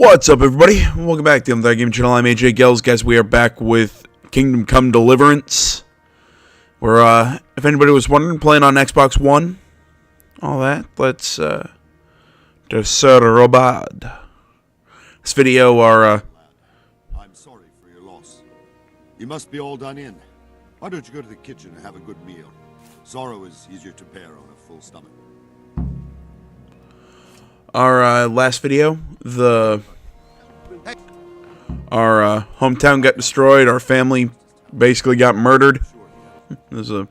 What's up, everybody? Welcome back to the Other Gaming Channel. I'm AJ Gels. Guys, we are back with Kingdom Come Deliverance. We're, if anybody was wondering, playing on Xbox One. All that. Let's, Robad. This video, I'm sorry for your loss. You must be all done in. Why don't you go to the kitchen and have a good meal? Sorrow is easier to bear on a full stomach. Our last video, our hometown got destroyed. Our family basically got murdered. It was a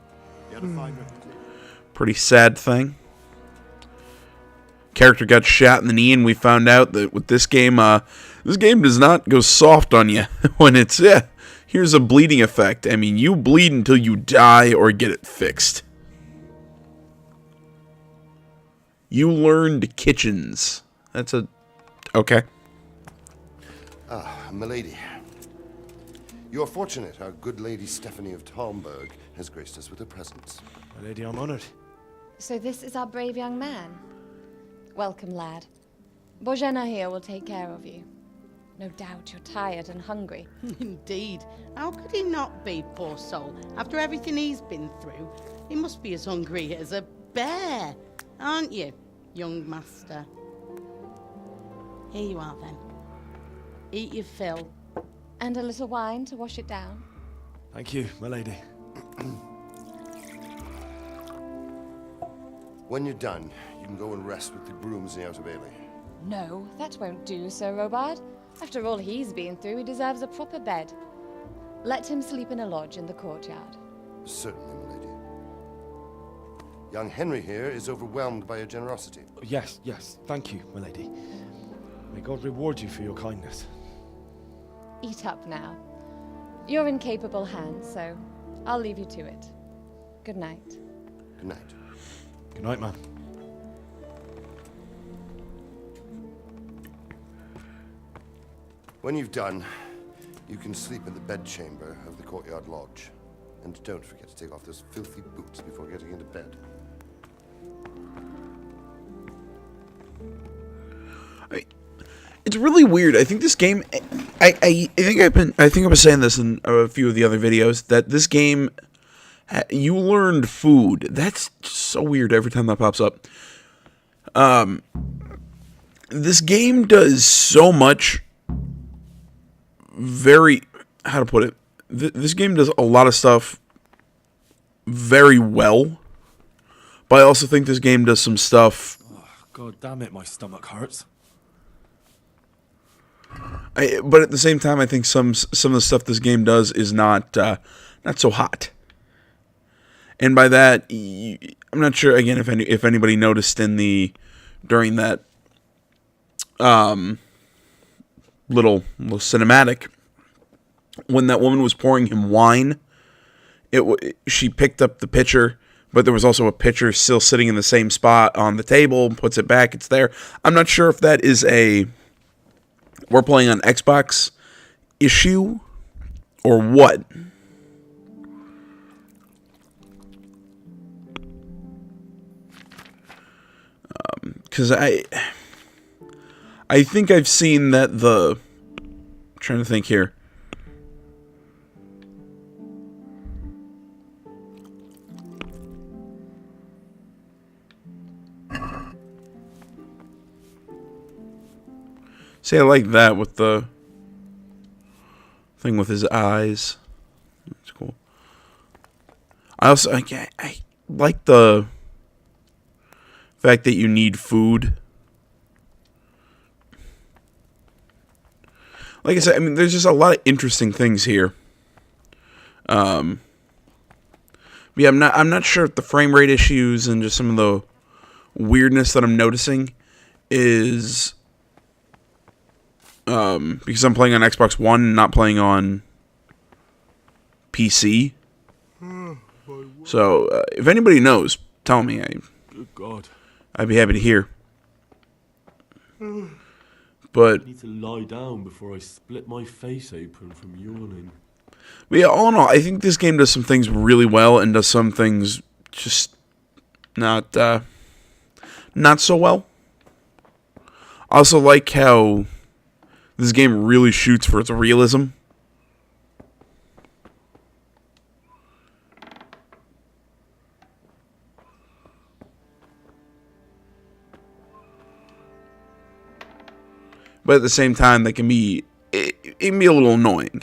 pretty sad thing. Character got shot in the knee, and we found out that with this game does not go soft on you when it's, here's a bleeding effect. I mean, you bleed until you die or get it fixed. You learned kitchens. That's a... Okay. Ah, milady. You are fortunate our good lady Stephanie of Talmberg has graced us with her presence. My lady, I'm honored. So this is our brave young man. Welcome, lad. Bojena here will take care of you. No doubt you're tired and hungry. Indeed. How could he not be, poor soul? After everything he's been through, he must be as hungry as a bear, aren't you, young master? Here you are, then. Eat your fill. And a little wine to wash it down. Thank you, my lady. When you're done, you can go and rest with the grooms in the Outer Bailey. No, that won't do, Sir Robard. After all he's been through, he deserves a proper bed. Let him sleep in a lodge in the courtyard. Certainly, milady. Young Henry here is overwhelmed by your generosity. Yes, thank you, my lady. May God reward you for your kindness. Eat up now. You're in capable hands, so I'll leave you to it. Good night. Good night. Good night, man. When you've done, you can sleep in the bedchamber of the courtyard lodge. And don't forget to take off those filthy boots before getting into bed. It's really weird. I think this game, I think I was saying this in a few of the other videos, that this game, you learned food. That's so weird every time that pops up. This game does so much how to put it? This game does a lot of stuff very well, but I also think this game does some stuff. Oh, God damn it, my stomach hurts. But at the same time, I think some of the stuff this game does is not so hot. And by that, I'm not sure again if anybody noticed during that little cinematic when that woman was pouring him wine. She picked up the pitcher, but there was also a pitcher still sitting in the same spot on the table. Puts it back, it's there. I'm not sure if that is we're playing on Xbox issue or what. Because I think I've seen that I'm trying to think here. See, I like that with the thing with his eyes. That's cool. I like the fact that you need food. Like I said, I mean, there's just a lot of interesting things here. But yeah, I'm not sure if the frame rate issues and just some of the weirdness that I'm noticing is because I'm playing on Xbox One, not playing on PC. So if anybody knows, tell me. Good God. I'd be happy to hear. But I need to lie down before I split my face open from yawning. But yeah, all in all, I think this game does some things really well and does some things just not so well. I also like how This game really shoots for its realism. But at the same time, it can be a little annoying.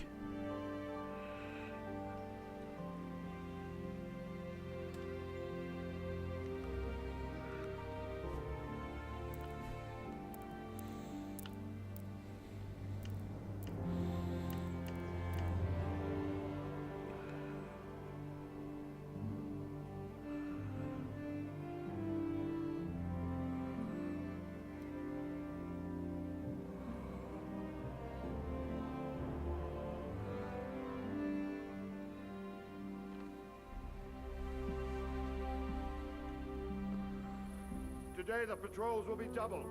Today the patrols will be doubled.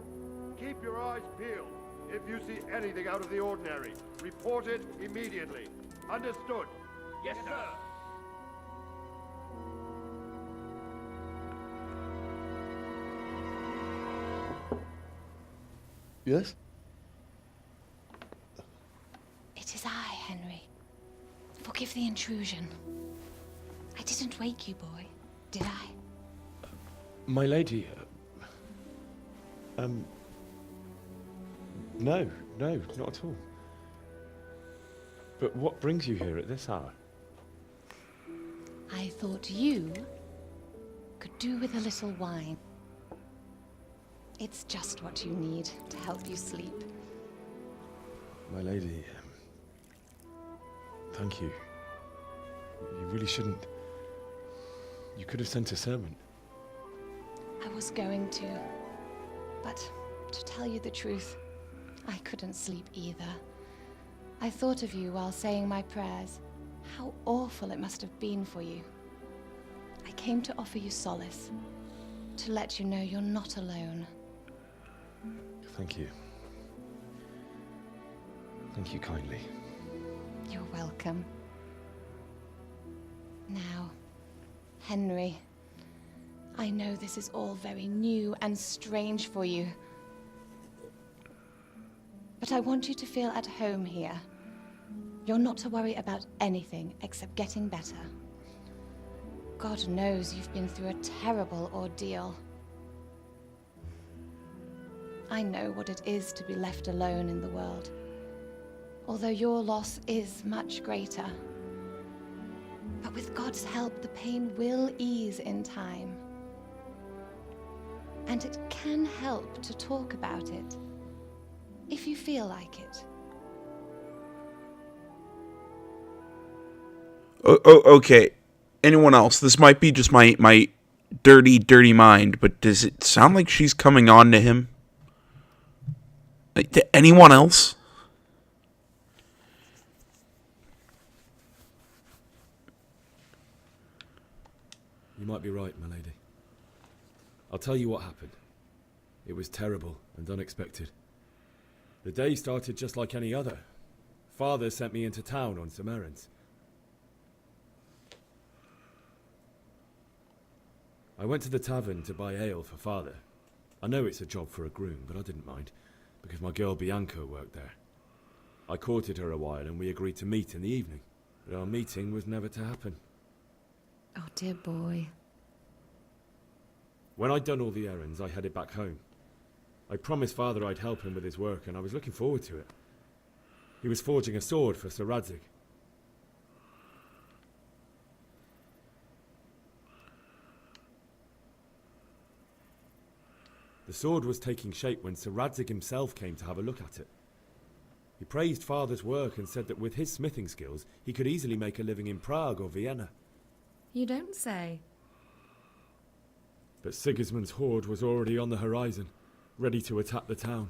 Keep your eyes peeled. If you see anything out of the ordinary, report it immediately. Understood? Yes, sir. Yes? It is I, Henry. Forgive the intrusion. I didn't wake you, boy, did I? My lady, no, not at all. But what brings you here at this hour? I thought you could do with a little wine. It's just what you need to help you sleep. My lady, thank you. You really shouldn't. You could have sent a servant. I was going to, but to tell you the truth, I couldn't sleep either. I thought of you while saying my prayers. How awful it must have been for you. I came to offer you solace, to let you know you're not alone. Thank you. Thank you kindly. You're welcome. Now, Henry, I know this is all very new and strange for you. But I want you to feel at home here. You're not to worry about anything except getting better. God knows you've been through a terrible ordeal. I know what it is to be left alone in the world, although your loss is much greater. But with God's help, the pain will ease in time. And it can help to talk about it, if you feel like it. Okay. Anyone else? This might be just my dirty mind, but does it sound like she's coming on to him? Like, to anyone else? You might be right, my lady. I'll tell you what happened. It was terrible and unexpected. The day started just like any other. Father sent me into town on some errands. I went to the tavern to buy ale for Father. I know it's a job for a groom, but I didn't mind, because my girl Bianca worked there. I courted her a while and we agreed to meet in the evening, but our meeting was never to happen. Oh, dear boy. When I'd done all the errands, I headed back home. I promised Father I'd help him with his work, and I was looking forward to it. He was forging a sword for Sir Radzig. The sword was taking shape when Sir Radzig himself came to have a look at it. He praised Father's work and said that with his smithing skills, he could easily make a living in Prague or Vienna. You don't say. But Sigismund's horde was already on the horizon, ready to attack the town.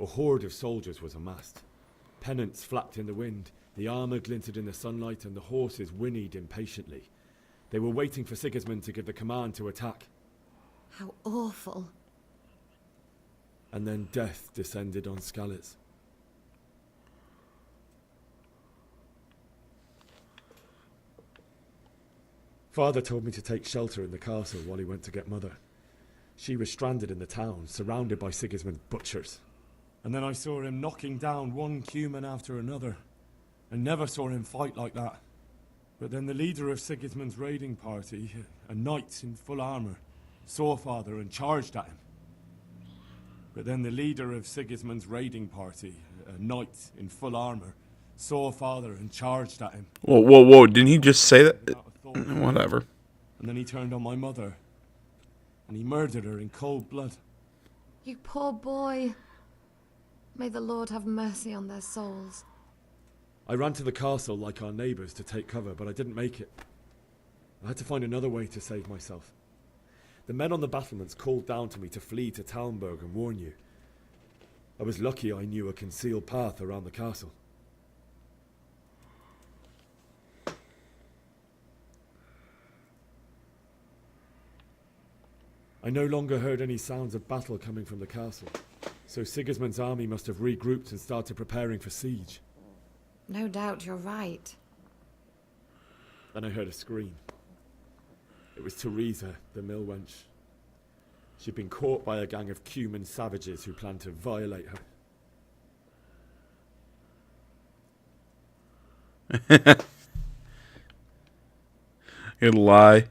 A horde of soldiers was amassed. Pennants flapped in the wind, the armour glinted in the sunlight, and the horses whinnied impatiently. They were waiting for Sigismund to give the command to attack. How awful. And then death descended on Skalitz. Father told me to take shelter in the castle while he went to get Mother. She was stranded in the town, surrounded by Sigismund's butchers. And then I saw him knocking down one human after another. I never saw him fight like that. But then the leader of Sigismund's raiding party, a knight in full armor, saw Father and charged at him. But then the leader of Sigismund's raiding party, a knight in full armor, saw Father and charged at him. Whoa, whoa, whoa. Didn't he just say that? Without a thought. Whatever. And then he turned on my mother. And he murdered her in cold blood. You poor boy. May the Lord have mercy on their souls. I ran to the castle like our neighbours to take cover, but I didn't make it. I had to find another way to save myself. The men on the battlements called down to me to flee to Talmberg and warn you. I was lucky I knew a concealed path around the castle. I no longer heard any sounds of battle coming from the castle, so Sigismund's army must have regrouped and started preparing for siege. No doubt you're right. Then I heard a scream. It was Teresa, the mill wench. She'd been caught by a gang of Cuman savages who planned to violate her. You'd lie.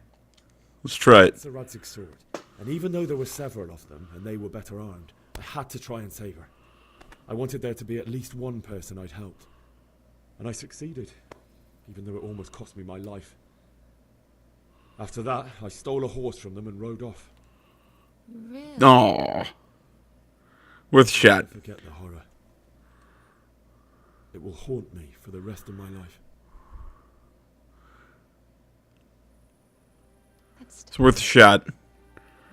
Let's try it. It's a Radzig sword, and even though there were several of them, and they were better armed, I had to try and save her. I wanted there to be at least one person I'd helped. And I succeeded, even though it almost cost me my life. After that, I stole a horse from them and rode off. Really? Aww. Worth a shot. Forget the horror. It will haunt me for the rest of my life. It's worth a shot.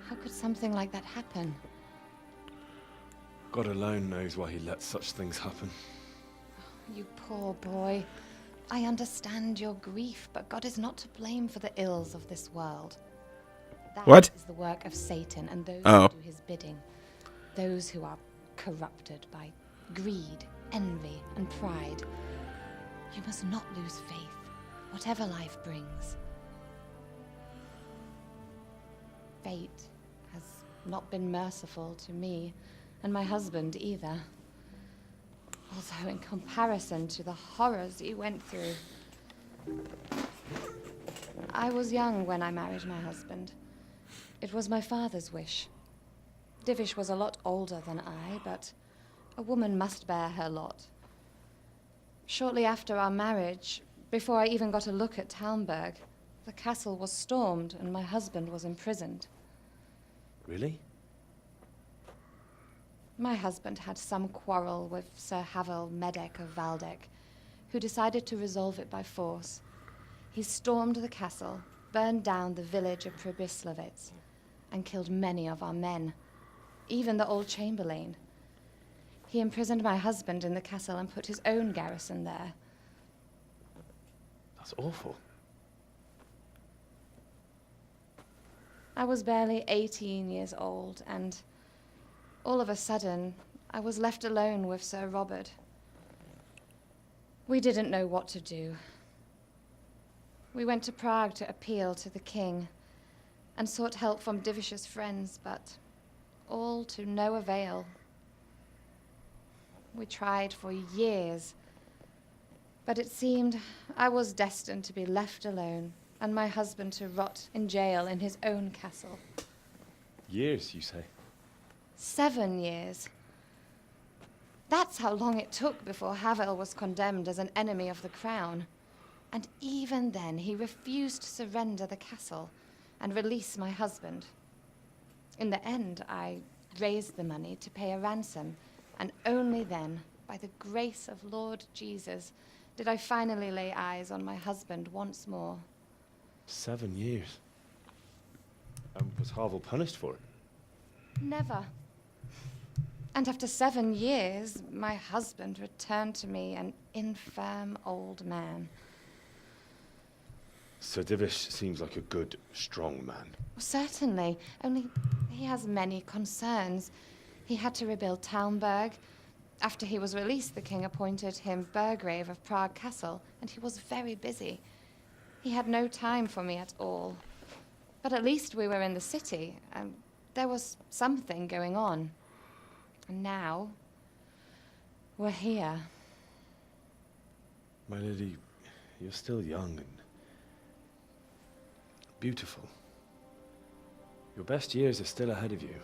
How could something like that happen? God alone knows why he lets such things happen. You poor boy. I understand your grief, but God is not to blame for the ills of this world. That What? is the work of Satan and those Oh. who do his bidding. Those who are corrupted by greed, envy, and pride. You must not lose faith, whatever life brings. Fate has not been merciful to me, and my husband either. Although in comparison to the horrors you went through. I was young when I married my husband. It was my father's wish. Divish was a lot older than I, but a woman must bear her lot. Shortly after our marriage, before I even got a look at Talmberg, the castle was stormed and my husband was imprisoned. Really? My husband had some quarrel with Sir Havel Medek of Valdek, who decided to resolve it by force. He stormed the castle, burned down the village of Pribyslavitz, and killed many of our men, even the old chamberlain. He imprisoned my husband in the castle and put his own garrison there. That's awful. I was barely 18 years old, and all of a sudden, I was left alone with Sir Robert. We didn't know what to do. We went to Prague to appeal to the king and sought help from Divish's friends, but all to no avail. We tried for years, but it seemed I was destined to be left alone and my husband to rot in jail in his own castle. Years, you say? 7 years. That's how long it took before Havel was condemned as an enemy of the crown. And even then, he refused to surrender the castle and release my husband. In the end, I raised the money to pay a ransom, and only then, by the grace of Lord Jesus, did I finally lay eyes on my husband once more. 7 years. And was Havel punished for it? Never. And after 7 years, my husband returned to me an infirm old man. Sir Divish seems like a good, strong man. Certainly, only he has many concerns. He had to rebuild Talmberg. After he was released, the king appointed him Burgrave of Prague Castle, and he was very busy. He had no time for me at all. But at least we were in the city, and there was something going on. And now, we're here. My lady, you're still young and beautiful. Your best years are still ahead of you.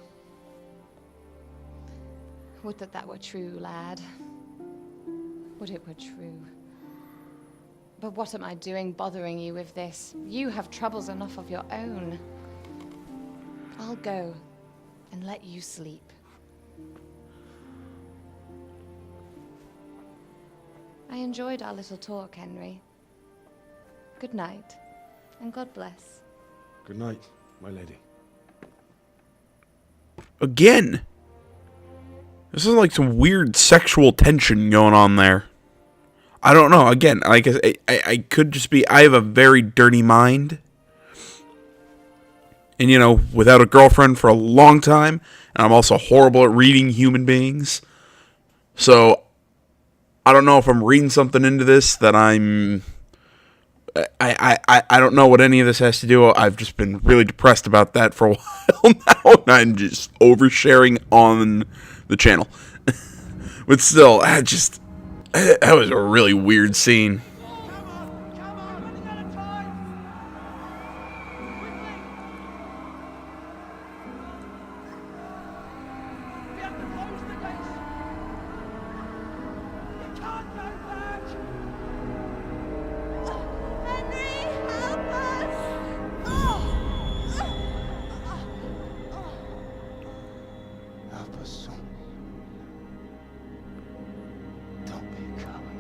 Would that that were true, lad. Would it were true. But what am I doing bothering you with this? You have troubles enough of your own. I'll go and let you sleep. I enjoyed our little talk, Henry. Good night, and God bless. Good night, my lady. Again. This is like some weird sexual tension going on there. I don't know. Again, like I could just be. I have a very dirty mind, and you know, without a girlfriend for a long time, and I'm also horrible at reading human beings. So I don't know if I'm reading something into this that I'm. I don't know what any of this has to do. I've just been really depressed about that for a while now, and I'm just oversharing on the channel. But still, that was a really weird scene. Help us, son. Don't be a coward.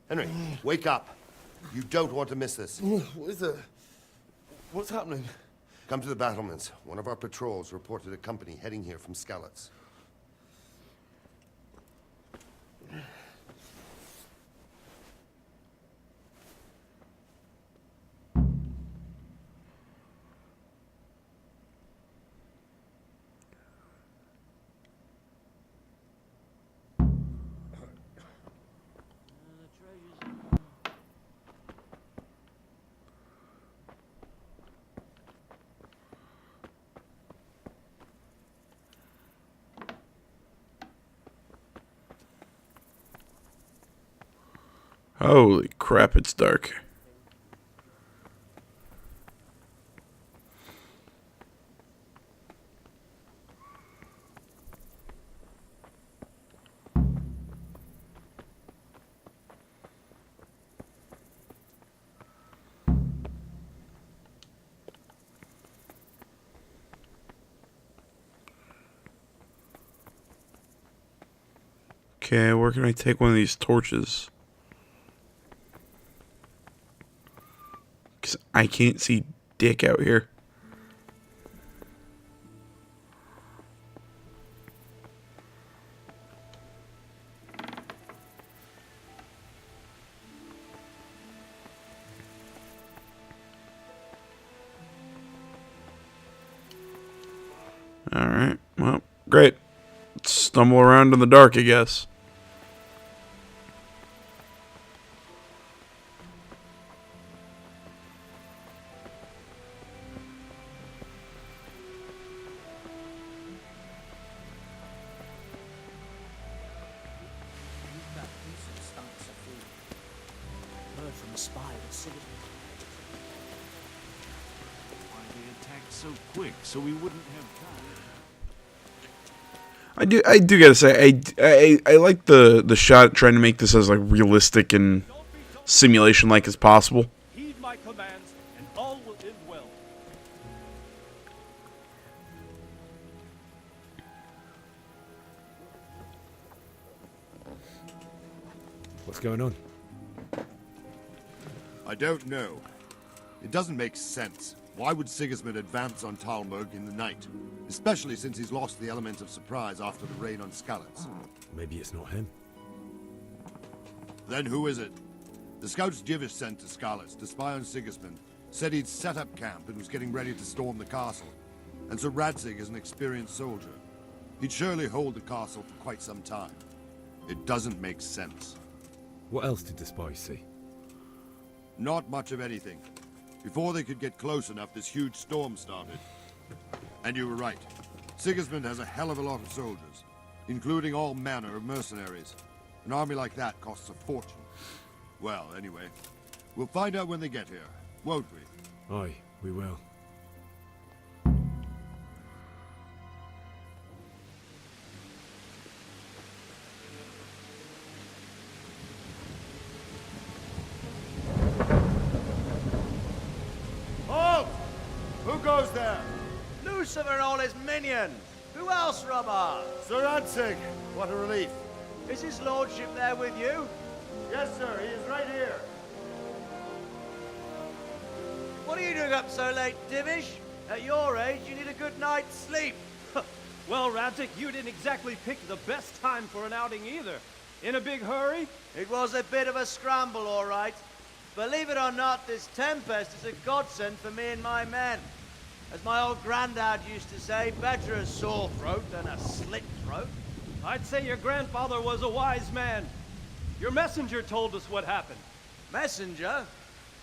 Henry, wake up. You don't want to miss this. What is it? What's happening? Come to the battlements. One of our patrols reported a company heading here from Skalitz. Holy crap, it's dark. Okay, where can I take one of these torches? Because I can't see dick out here. Alright, well, great. Let's stumble around in the dark, I guess. Heard from a spy in the city. Why they attacked so quick, so we wouldn't have time. I do gotta say, I like the shot trying to make this as like realistic and simulation like as possible. Heed my commands, and all will end well. What's going on? I don't know. It doesn't make sense. Why would Sigismund advance on Talmberg in the night? Especially since he's lost the element of surprise after the raid on Skalitz. Maybe it's not him. Then who is it? The scouts Jivish sent to Skalitz to spy on Sigismund said he'd set up camp and was getting ready to storm the castle. And Sir Radzig is an experienced soldier. he'd surely hold the castle for quite some time. It doesn't make sense. What else did the spies see? Not much of anything. Before they could get close enough, this huge storm started. And you were right. Sigismund has a hell of a lot of soldiers, including all manner of mercenaries. An army like that costs a fortune. Well, anyway, we'll find out when they get here, won't we? Aye, we will. Halt! Who goes there? Lucifer and all his minions. Who else, Robert? Sir Ansig. What a relief. Is his lordship there with you? Yes, sir. He is right here. What are you doing up so late, Divish? At your age, you need a good night's sleep. Well, Radzik, you didn't exactly pick the best time for an outing either. In a big hurry? It was a bit of a scramble, all right. Believe it or not, this tempest is a godsend for me and my men. As my old granddad used to say, better a sore throat than a slit throat. I'd say your grandfather was a wise man. Your messenger told us what happened. Messenger?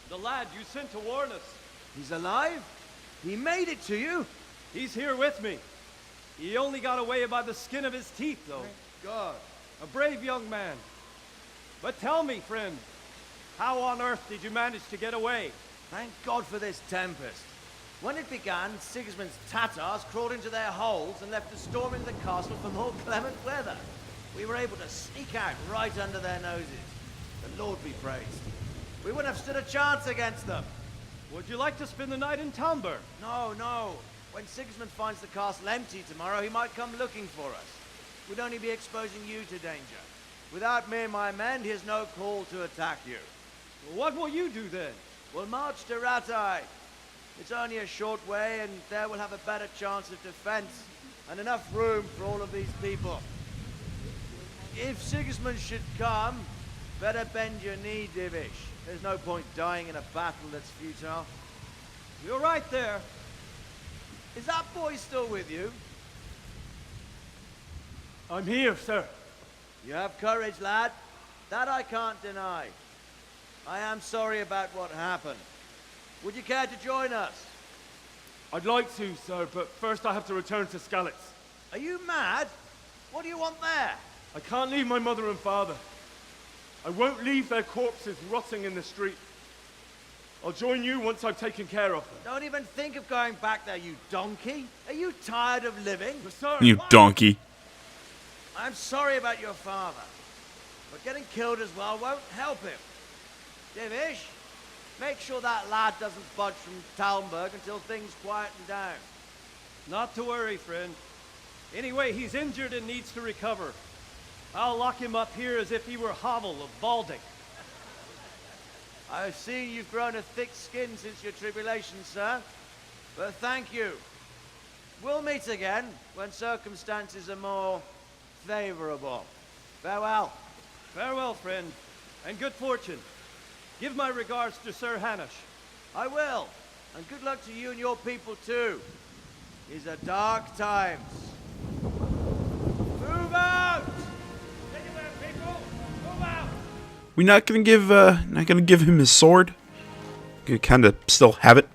The lad you sent to warn us. He's alive? He made it to you? He's here with me. He only got away by the skin of his teeth, though. Thank God. A brave young man. But tell me, friend, how on earth did you manage to get away? Thank God for this tempest. When it began, Sigismund's Tatars crawled into their holes and left us storming the castle for more clement weather. We were able to sneak out right under their noses. The Lord be praised. We wouldn't have stood a chance against them. Would you like to spend the night in Talmberg? No, no. When Sigismund finds the castle empty tomorrow, he might come looking for us. We'd only be exposing you to danger. Without me and my men, he has no call to attack you. What will you do then? We'll march to Ratai. It's only a short way, and there we'll have a better chance of defense and enough room for all of these people. If Sigismund should come, better bend your knee, Divish. There's no point dying in a battle that's futile. You're right there. Is that boy still with you? I'm here, sir. You have courage, lad. That I can't deny. I am sorry about what happened. Would you care to join us? I'd like to, sir, but first I have to return to Skalitz. Are you mad? What do you want there? I can't leave my mother and father. I won't leave their corpses rotting in the street. I'll join you once I've taken care of them. Don't even think of going back there, you donkey. Are you tired of living? But sir, You donkey. I'm sorry about your father, but getting killed as well won't help him. Divish, make sure that lad doesn't budge from Talmberg until things quieten down. Not to worry, friend. Anyway, he's injured and needs to recover. I'll lock him up here as if he were Havel of Balding. I've seen you've grown a thick skin since your tribulation, sir. But thank you. We'll meet again when circumstances are more favorable. Farewell. Farewell, friend, and good fortune. Give my regards to Sir Hanush. I will. And good luck to you and your people, too. These are dark times. Move out! Anywhere, people! Move out! We not gonna give him his sword? Gonna kinda still have it.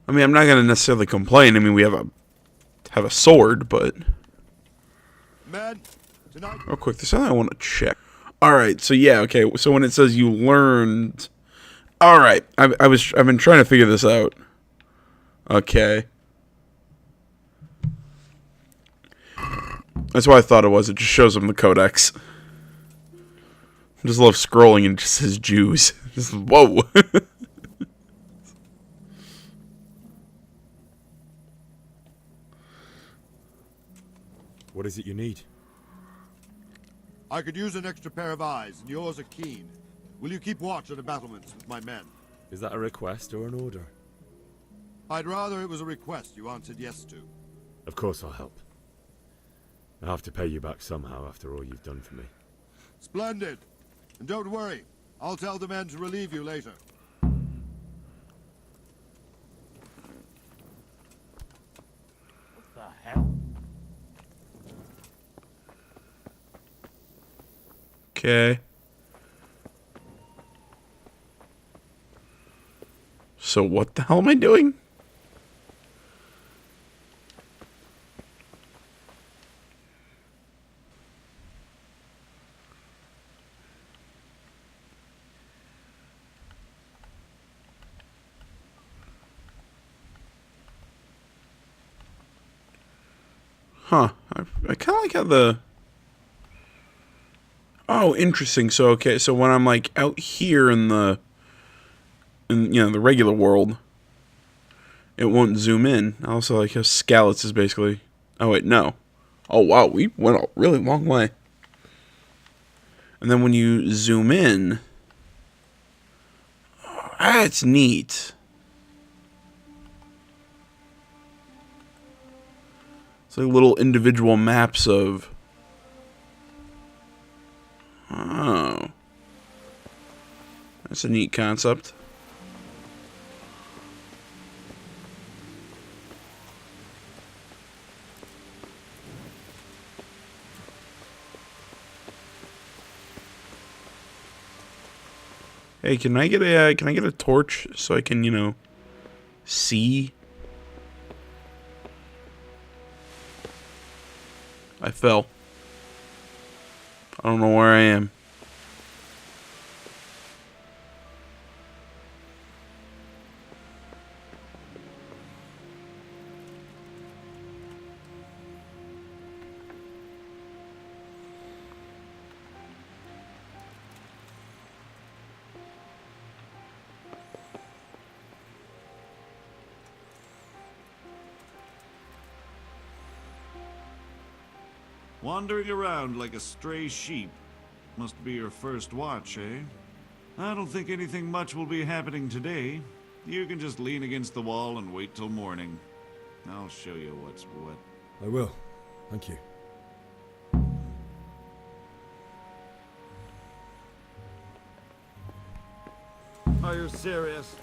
I mean, I'm not gonna necessarily complain. I mean, we have a sword, but Men, tonight. real quick, there's something I want to check. All right, so yeah, okay. So when it says you learned, all right, I've been trying to figure this out. Okay, that's what I thought it was. It just shows them the codex. I just love scrolling and it just says Jews. Just whoa. What is it you need? I could use an extra pair of eyes, and yours are keen. Will you keep watch on the battlements with my men? Is that a request or an order? I'd rather it was a request you answered yes to. Of course I'll help. I have to pay you back somehow after all you've done for me. Splendid. And don't worry, I'll tell the men to relieve you later. hell? Okay. So what the hell am I doing? Huh. I kind of like how the... Oh, interesting. So, okay, so when I'm, like, out here in the... the regular world, it won't zoom in. I also like how Scallots is basically... Oh, wait, no. Oh, wow, we went a really long way. And then when you zoom in... Oh, that's neat. It's like little individual maps of... Oh. That's a neat concept. Hey, can I get a torch so I can, see? I fell. I don't know where I am. Wandering around like a stray sheep. Must be your first watch, eh? I don't think anything much will be happening today. You can just lean against the wall and wait till morning. I'll show you what's what. I will. Thank you. Are you serious?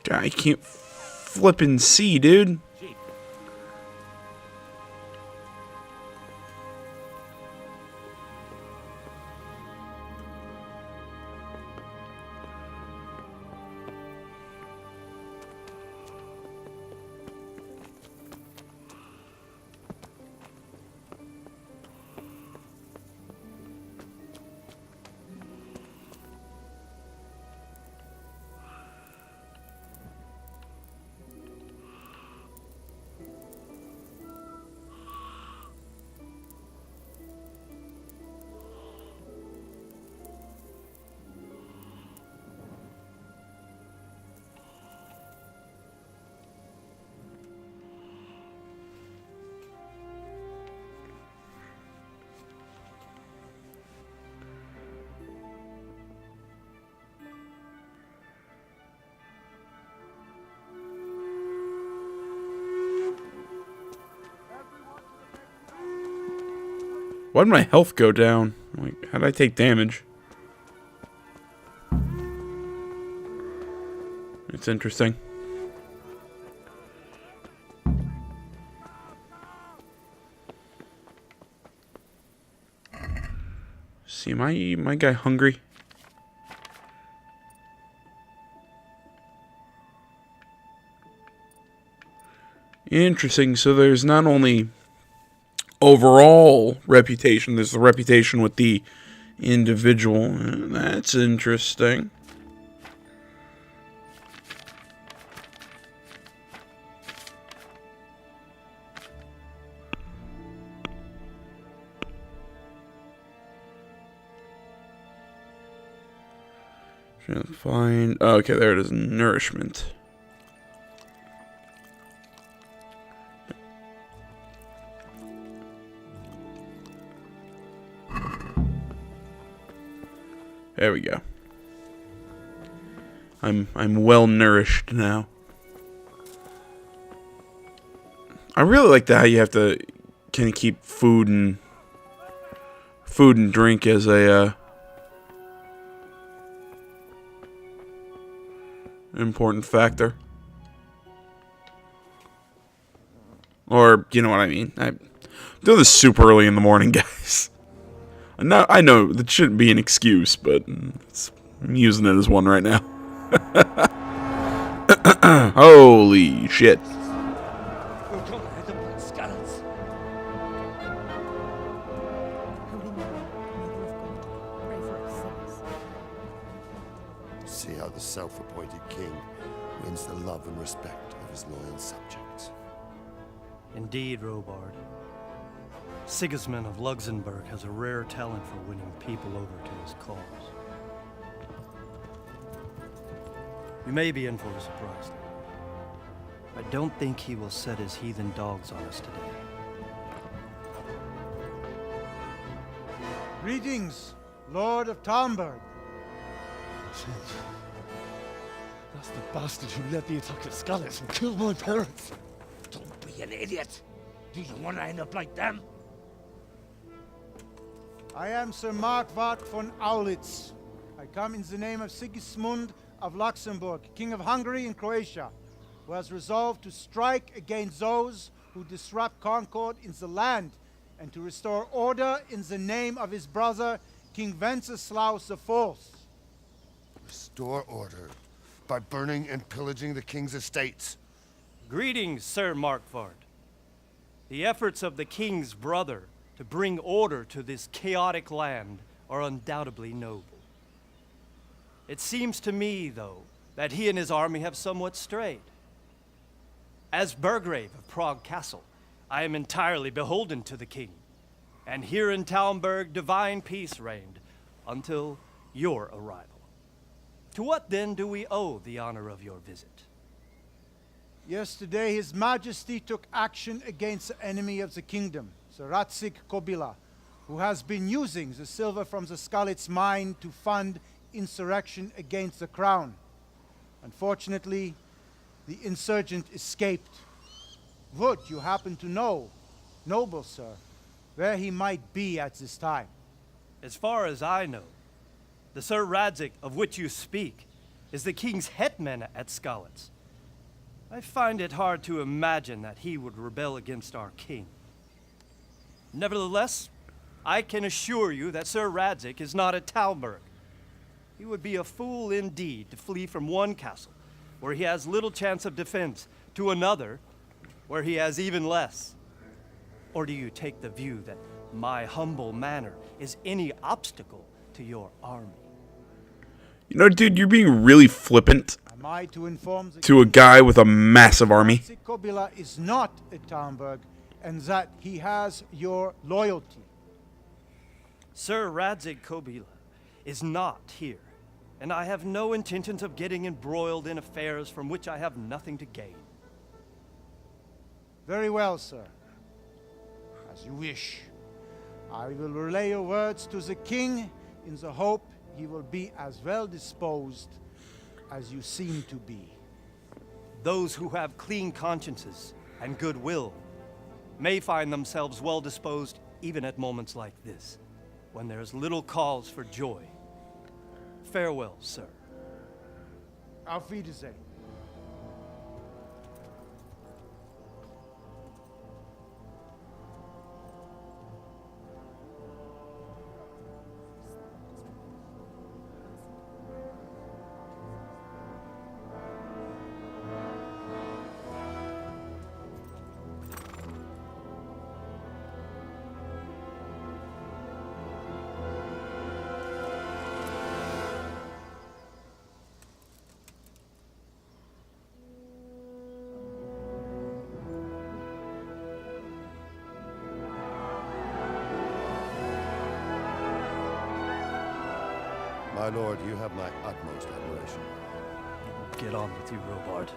I can't flippin' see, dude. Why did my health go down? Like, how did I take damage? It's interesting. See, my guy hungry? Interesting. So there's not only overall reputation, there's the reputation with the individual. That's interesting. Trying to find... Oh, okay, there it is. Nourishment. There we go. I'm well nourished now. I really like that how you have to kind of keep food and drink as a important factor. Or, you know what I mean. I'm doing this super early in the morning, guys. I know that shouldn't be an excuse, but I'm using it as one right now. Holy shit. See how the self-appointed king wins the love and respect of his loyal subjects. Indeed, Robard. Sigismund of Luxembourg has a rare talent for winning people over to his cause. You may be in for a surprise, though. I don't think he will set his heathen dogs on us today. Greetings, Lord of Talmberg. That's the bastard who led the attack at Skalitz and killed my parents. Don't be an idiot. Do you want to end up like them? I am Sir Markwart von Aulitz. I come in the name of Sigismund of Luxembourg, King of Hungary and Croatia, who has resolved to strike against those who disrupt concord in the land and to restore order in the name of his brother, King Wenceslaus IV. Restore order by burning and pillaging the king's estates. Greetings, Sir Markwart. The efforts of the king's brother to bring order to this chaotic land are undoubtedly noble. It seems to me, though, that he and his army have somewhat strayed. As Burgrave of Prague Castle, I am entirely beholden to the king, and here in Talmberg divine peace reigned until your arrival. To what then do we owe the honor of your visit? Yesterday, His Majesty took action against the enemy of the kingdom, Sir Radzik Kobila, who has been using the silver from the Skalitz mine to fund insurrection against the crown. Unfortunately, the insurgent escaped. Would you happen to know, noble sir, where he might be at this time? As far as I know, the Sir Radzik of which you speak is the king's hetman at Skalitz. I find it hard to imagine that he would rebel against our king. Nevertheless, I can assure you that Sir Radzik is not at Talmberg. He would be a fool indeed to flee from one castle, where he has little chance of defense, to another, where he has even less. Or do you take the view that my humble manner is any obstacle to your army? You know, dude, you're being really flippant Am I to inform the to a guy with a massive army. Radzik Kobila is not at Talmberg, and that he has your loyalty? Sir Radzik Kobila is not here, and I have no intentions of getting embroiled in affairs from which I have nothing to gain. Very well, sir. As you wish. I will relay your words to the king in the hope he will be as well disposed as you seem to be. Those who have clean consciences and goodwill may find themselves well disposed even at moments like this, when there is little cause for joy. Farewell, sir. Auf Wiedersehen. My lord, you have my utmost admiration. Get on with you, Robard.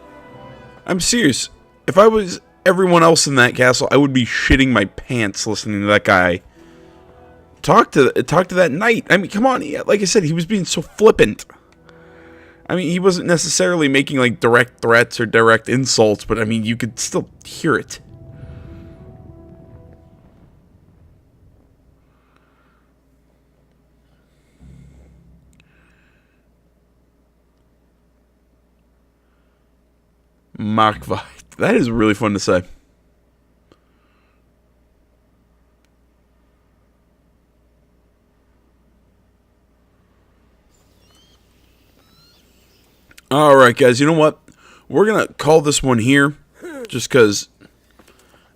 I'm serious. If I was everyone else in that castle, I would be shitting my pants listening to that guy talk to that knight. I mean, come on. Like I said, he was being so flippant. I mean, he wasn't necessarily making like direct threats or direct insults, but I mean, you could still hear it. Markwart. That is really fun to say. right, guys, you know what? We're going to call this one here just because,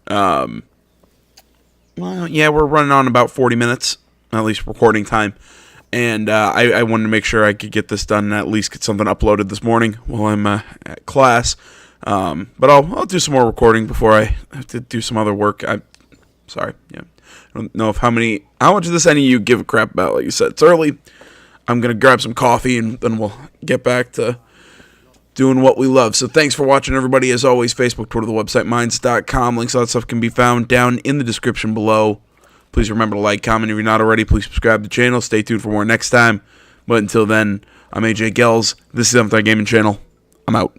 well, yeah, we're running on about 40 minutes, at least recording time. And I wanted to make sure I could get this done and at least get something uploaded this morning while I'm at class. But I'll do some more recording before I have to do some other work. Sorry, yeah. I don't know how much of this any of you give a crap about. Like you said, it's early. I'm going to grab some coffee and then we'll get back to doing what we love. So thanks for watching, everybody. As always, Facebook, Twitter, the website, minds.com. Links, all that stuff can be found down in the description below. Please remember to like, comment. If you're not already, please subscribe to the channel. Stay tuned for more next time. But until then, I'm AJ Gels. This is Empire Gaming Channel. I'm out.